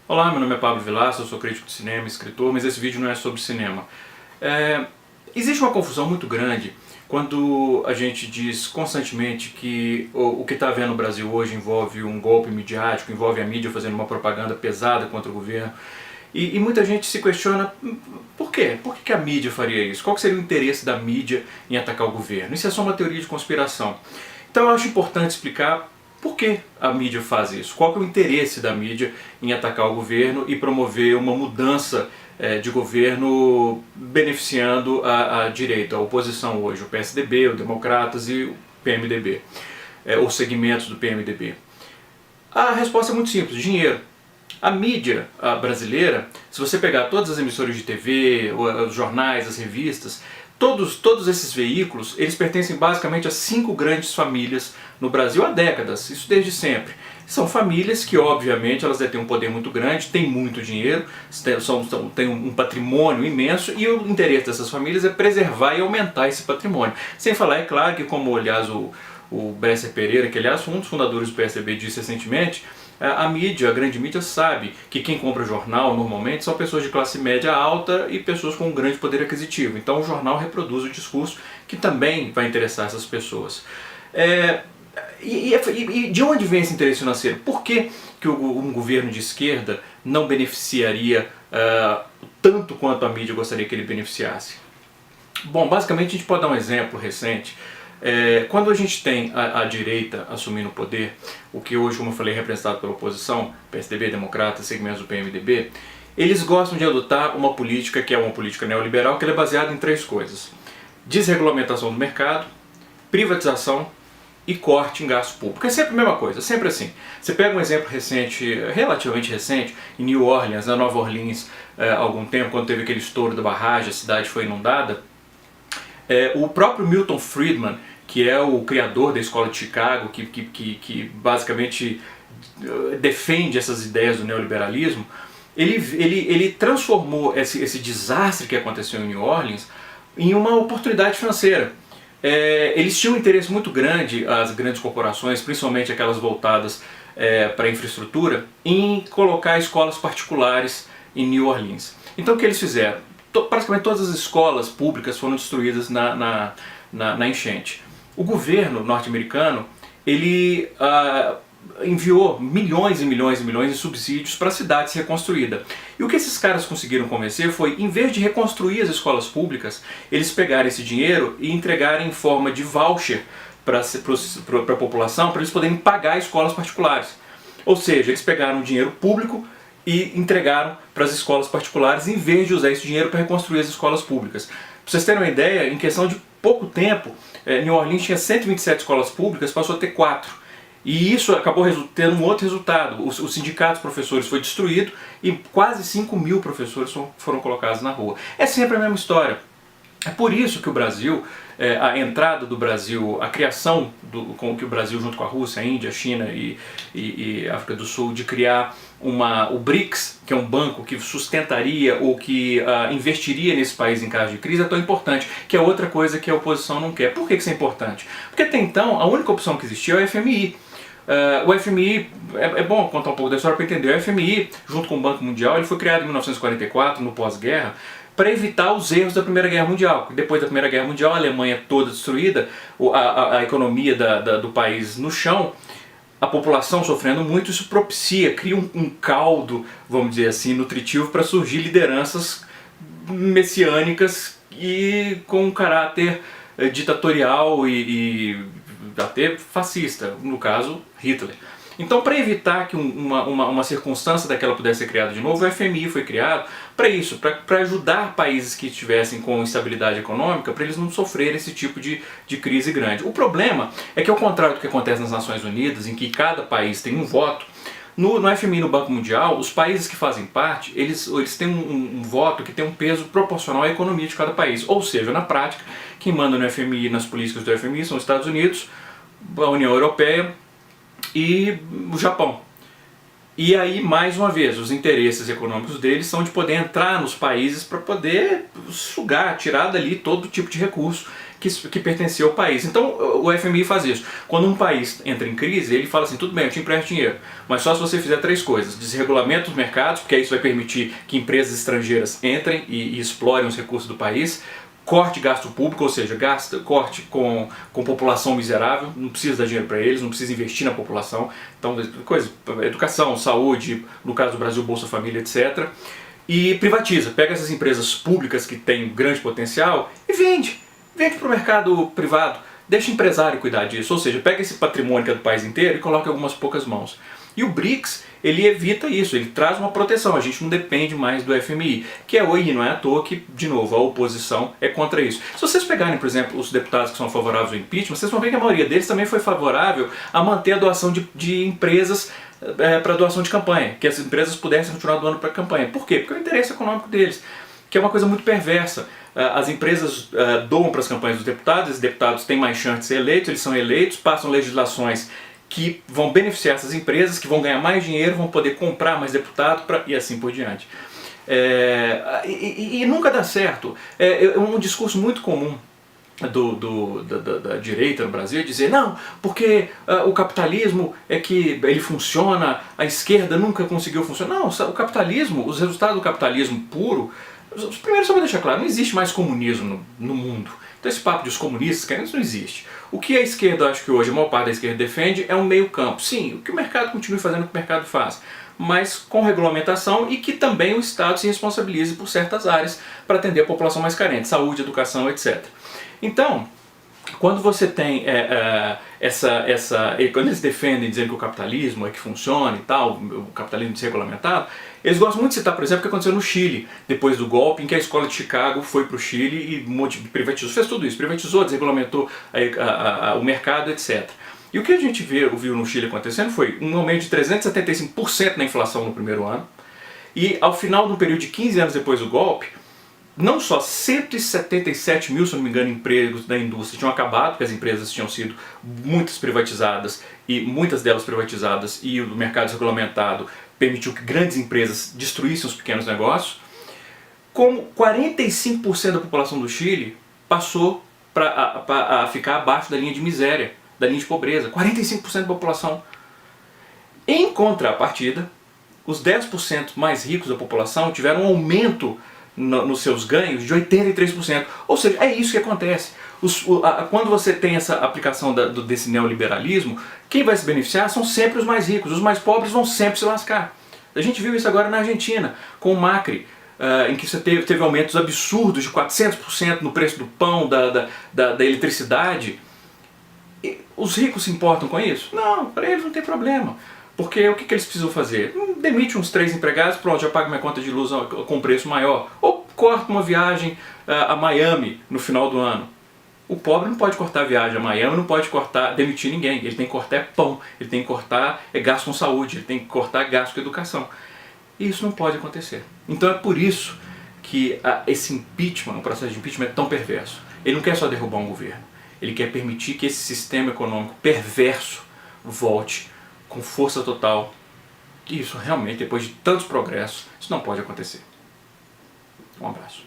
Olá, meu nome é Pablo Vilaça, eu sou crítico de cinema, escritor, mas esse vídeo não é sobre cinema. Existe uma confusão muito grande quando a gente diz constantemente que o que está havendo no Brasil hoje envolve um golpe midiático, envolve a mídia fazendo uma propaganda pesada contra o governo. E muita gente se questiona por quê? Por que a mídia faria isso? Qual que seria o interesse da mídia em atacar o governo? Isso é só uma teoria de conspiração. Então eu acho importante explicar por que a mídia faz isso? Qual que é o interesse da mídia em atacar o governo e promover uma mudança de governo beneficiando a direita, a oposição hoje, o PSDB, o Democratas e o PMDB, ou segmentos do PMDB? A resposta é muito simples: dinheiro. A mídia brasileira, se você pegar todas as emissoras de TV, os jornais, as revistas, todos esses veículos, eles pertencem basicamente a 5 grandes famílias no Brasil há décadas, isso desde sempre. São famílias que, obviamente, elas detêm um poder muito grande, têm muito dinheiro, têm um patrimônio imenso, e o interesse dessas famílias é preservar e aumentar esse patrimônio. Sem falar, é claro, que como, aliás, o Bresser Pereira, que aliás foi um dos fundadores do PSDB, disse recentemente, a mídia, a grande mídia, sabe que quem compra jornal normalmente são pessoas de classe média alta e pessoas com um grande poder aquisitivo. Então o jornal reproduz o discurso que também vai interessar essas pessoas. E de onde vem esse interesse financeiro? Por que um governo de esquerda não beneficiaria tanto quanto a mídia gostaria que ele beneficiasse? Bom, basicamente a gente pode dar um exemplo recente. Quando a gente tem a direita assumindo o poder, o que hoje, como eu falei, é representado pela oposição, PSDB, Democratas, segmentos do PMDB, eles gostam de adotar uma política que é uma política neoliberal, que é baseada em 3 coisas: desregulamentação do mercado, privatização e corte em gasto público. É sempre a mesma coisa, sempre assim. Você pega um exemplo recente, relativamente recente, em New Orleans, na Nova Orleans, há algum tempo, quando teve aquele estouro da barragem, a cidade foi inundada. O próprio Milton Friedman, que é o criador da escola de Chicago, que basicamente defende essas ideias do neoliberalismo, ele transformou esse desastre que aconteceu em New Orleans em uma oportunidade financeira. Eles tinham um interesse muito grande, as grandes corporações, principalmente aquelas voltadas para a infraestrutura, em colocar escolas particulares em New Orleans. Então o que eles fizeram? Praticamente todas as escolas públicas foram destruídas na enchente. O governo norte-americano, ele enviou milhões e milhões e milhões de subsídios para a cidade ser reconstruída. E o que esses caras conseguiram convencer foi, em vez de reconstruir as escolas públicas, eles pegarem esse dinheiro e entregarem em forma de voucher para a população, para eles poderem pagar escolas particulares. Ou seja, eles pegaram o dinheiro público e entregaram para as escolas particulares, em vez de usar esse dinheiro para reconstruir as escolas públicas. Para vocês terem uma ideia, em questão de pouco tempo, New Orleans tinha 127 escolas públicas, passou a ter 4. E isso acabou tendo um outro resultado. O sindicato dos professores foi destruído e quase 5 mil professores foram colocados na rua. É sempre a mesma história. É por isso que o Brasil, a entrada do Brasil, a criação com que o Brasil, junto com a Rússia, a Índia, a China e a África do Sul, de criar o BRICS, que é um banco que sustentaria ou que investiria nesse país em caso de crise, é tão importante, que é outra coisa que a oposição não quer. Por que isso é importante? Porque até então a única opção que existia é o FMI. O FMI, é bom contar um pouco da história para entender. O FMI, junto com o Banco Mundial, ele foi criado em 1944, no pós-guerra, para evitar os erros da Primeira Guerra Mundial. Depois da Primeira Guerra Mundial, a Alemanha toda destruída, a economia do país no chão, a população sofrendo muito, isso propicia, cria um caldo, vamos dizer assim, nutritivo para surgir lideranças messiânicas e com um caráter ditatorial e até fascista, no caso Hitler. Então, para evitar que uma circunstância daquela pudesse ser criada de novo, o FMI foi criado para isso, para ajudar países que estivessem com instabilidade econômica, para eles não sofrerem esse tipo de crise grande. O problema é que, ao contrário do que acontece nas Nações Unidas, em que cada país tem um voto, no FMI e no Banco Mundial, os países que fazem parte, eles têm um voto que tem um peso proporcional à economia de cada país. Ou seja, na prática, quem manda no FMI, nas políticas do FMI, são os Estados Unidos, a União Europeia e o Japão. E aí, mais uma vez, os interesses econômicos deles são de poder entrar nos países para poder sugar, tirar dali todo tipo de recurso que pertencia ao país. Então o FMI faz isso. Quando um país entra em crise, ele fala assim, tudo bem, eu te empresto dinheiro, mas só se você fizer 3 coisas: desregulamento dos mercados, porque isso vai permitir que empresas estrangeiras entrem e explorem os recursos do país; corte gasto público, ou seja, corte com população miserável, não precisa dar dinheiro para eles, não precisa investir na população, então educação, saúde, no caso do Brasil, Bolsa Família, etc. E privatiza, pega essas empresas públicas que têm grande potencial e vende para o mercado privado, deixa o empresário cuidar disso, ou seja, pega esse patrimônio que é do país inteiro e coloca em algumas poucas mãos. E o BRICS, ele evita isso, ele traz uma proteção, a gente não depende mais do FMI, que é hoje, não é à toa que, de novo, a oposição é contra isso. Se vocês pegarem, por exemplo, os deputados que são favoráveis ao impeachment, vocês vão ver que a maioria deles também foi favorável a manter a doação de empresas para doação de campanha, que as empresas pudessem continuar doando para a campanha. Por quê? Porque é o interesse econômico deles, que é uma coisa muito perversa. As empresas doam para as campanhas dos deputados, os deputados têm mais chance de ser eleitos, eles são eleitos, passam legislações que vão beneficiar essas empresas, que vão ganhar mais dinheiro, vão poder comprar mais deputado e assim por diante. E nunca dá certo. É um discurso muito comum da direita no Brasil dizer, não, porque o capitalismo é que ele funciona, a esquerda nunca conseguiu funcionar. Não, o capitalismo, os resultados do capitalismo puro, primeiro só vou deixar claro, não existe mais comunismo no mundo. Então esse papo dos comunistas, isso não existe. O que a esquerda, acho que hoje a maior parte da esquerda defende, é um meio campo. Sim, que o mercado continue fazendo o que o mercado faz, mas com regulamentação, e que também o Estado se responsabilize por certas áreas para atender a população mais carente, saúde, educação, etc. Então, quando você tem quando eles defendem dizendo que o capitalismo é que funciona e tal, o capitalismo desregulamentado, eles gostam muito de citar, por exemplo, o que aconteceu no Chile, depois do golpe, em que a escola de Chicago foi para o Chile e privatizou, fez tudo isso, privatizou, desregulamentou o mercado, etc. E o que a gente viu no Chile acontecendo foi um aumento de 375% na inflação no primeiro ano, e ao final de um período de 15 anos depois do golpe, não só 177 mil, se não me engano, empregos da indústria tinham acabado, porque as empresas tinham sido muitas privatizadas, e muitas delas privatizadas, e o mercado desregulamentado permitiu que grandes empresas destruíssem os pequenos negócios, como 45% da população do Chile passou a ficar abaixo da linha de miséria, da linha de pobreza. 45% da população. Em contrapartida, os 10% mais ricos da população tiveram um aumento nos seus ganhos de 83%. Ou seja, é isso que acontece. Quando você tem essa aplicação desse neoliberalismo, quem vai se beneficiar são sempre os mais ricos. Os mais pobres vão sempre se lascar. A gente viu isso agora na Argentina, com o Macri, em que você teve aumentos absurdos de 400% no preço do pão, da eletricidade. E os ricos se importam com isso? Não, para eles não tem problema. Porque o que eles precisam fazer? Demite uns 3 empregados, pronto, já pago minha conta de luz com preço maior. Ou corta uma viagem a Miami no final do ano. O pobre não pode cortar a viagem a Miami, não pode demitir ninguém. Ele tem que cortar pão, ele tem que cortar gasto com saúde, ele tem que cortar gasto com educação. E isso não pode acontecer. Então é por isso que esse impeachment, o processo de impeachment é tão perverso. Ele não quer só derrubar um governo, ele quer permitir que esse sistema econômico perverso volte com força total. E isso realmente, depois de tantos progressos, isso não pode acontecer. Um abraço.